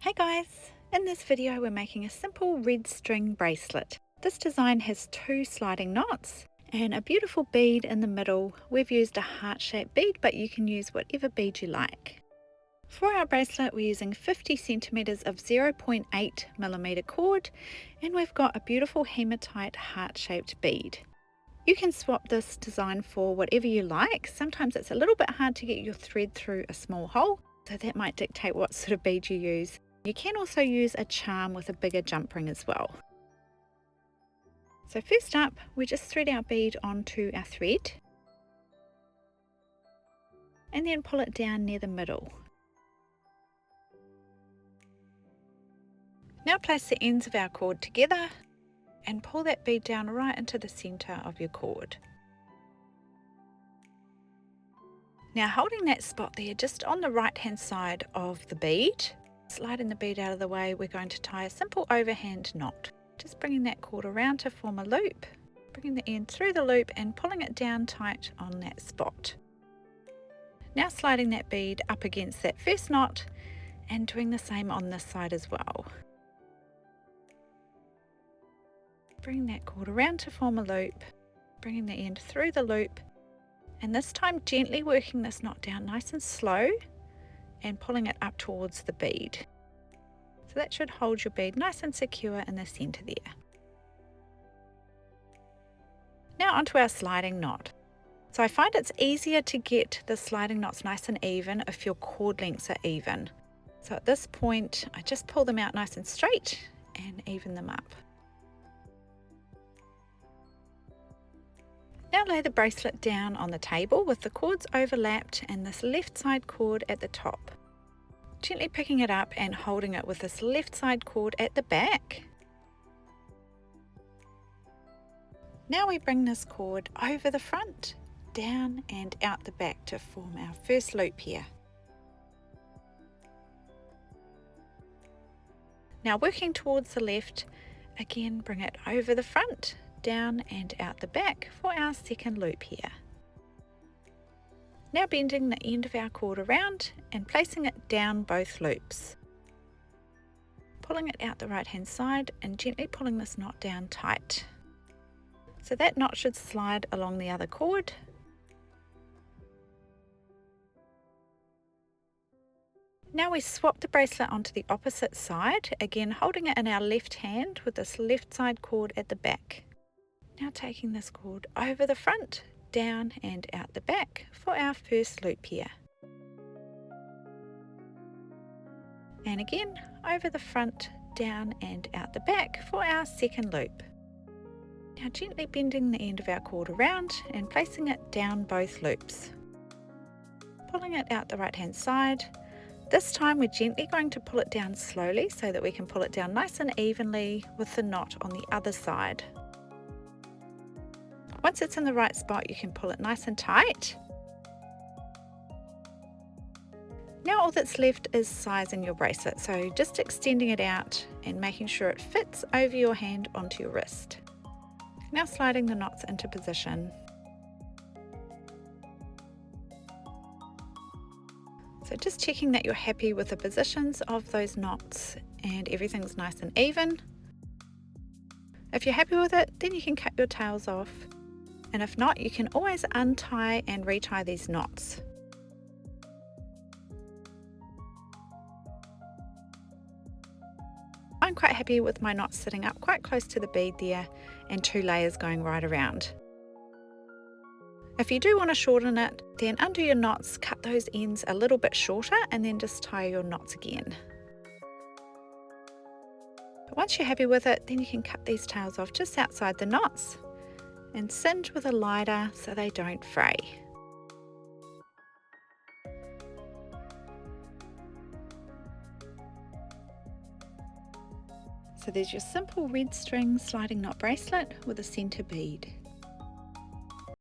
Hey guys! In this video we're making a simple red string bracelet. This design has two sliding knots and a beautiful bead in the middle. We've used a heart-shaped bead, but you can use whatever bead you like. For our bracelet we're using 50 centimeters of 0.8mm cord, and we've got a beautiful hematite heart-shaped bead. You can swap this design for whatever you like. Sometimes it's a little bit hard to get your thread through a small hole, so that might dictate what sort of bead you use. You can also use a charm with a bigger jump ring as well. So first up, we just thread our bead onto our thread and then pull it down near the middle. Now place the ends of our cord together and pull that bead down right into the center of your cord. Now holding that spot there just on the right hand side of the bead, sliding the bead out of the way, we're going to tie a simple overhand knot. Just bringing that cord around to form a loop, bringing the end through the loop and pulling it down tight on that spot. Now sliding that bead up against that first knot and doing the same on this side as well. Bring that cord around to form a loop, bringing the end through the loop, and this time gently working this knot down nice and slow and pulling it up towards the bead. So that should hold your bead nice and secure in the center there. Now onto our sliding knot. So I find it's easier to get the sliding knots nice and even if your cord lengths are even. So at this point I just pull them out nice and straight and even them up. Now lay the bracelet down on the table with the cords overlapped and this left side cord at the top. Gently picking it up and holding it with this left side cord at the back. Now we bring this cord over the front, down and out the back to form our first loop here. Now working towards the left, again bring it over the front, down and out the back for our second loop here. Now bending the end of our cord around and placing it down both loops. Pulling it out the right hand side and gently pulling this knot down tight. So that knot should slide along the other cord. Now we swap the bracelet onto the opposite side, again holding it in our left hand with this left side cord at the back. Now taking this cord over the front, down and out the back for our first loop here. And again over the front, down and out the back for our second loop. Now gently bending the end of our cord around and placing it down both loops. Pulling it out the right hand side. This time we're gently going to pull it down slowly so that we can pull it down nice and evenly with the knot on the other side. Once it's in the right spot, you can pull it nice and tight. Now all that's left is sizing your bracelet, so just extending it out and making sure it fits over your hand onto your wrist. Now sliding the knots into position. So just checking that you're happy with the positions of those knots and everything's nice and even. If you're happy with it, then you can cut your tails off. And if not, you can always untie and retie these knots. I'm quite happy with my knots sitting up quite close to the bead there and two layers going right around. If you do want to shorten it, then undo your knots, cut those ends a little bit shorter and then just tie your knots again. But once you're happy with it, then you can cut these tails off just outside the knots and singe with a lighter so they don't fray. So there's your simple red string sliding knot bracelet with a center bead.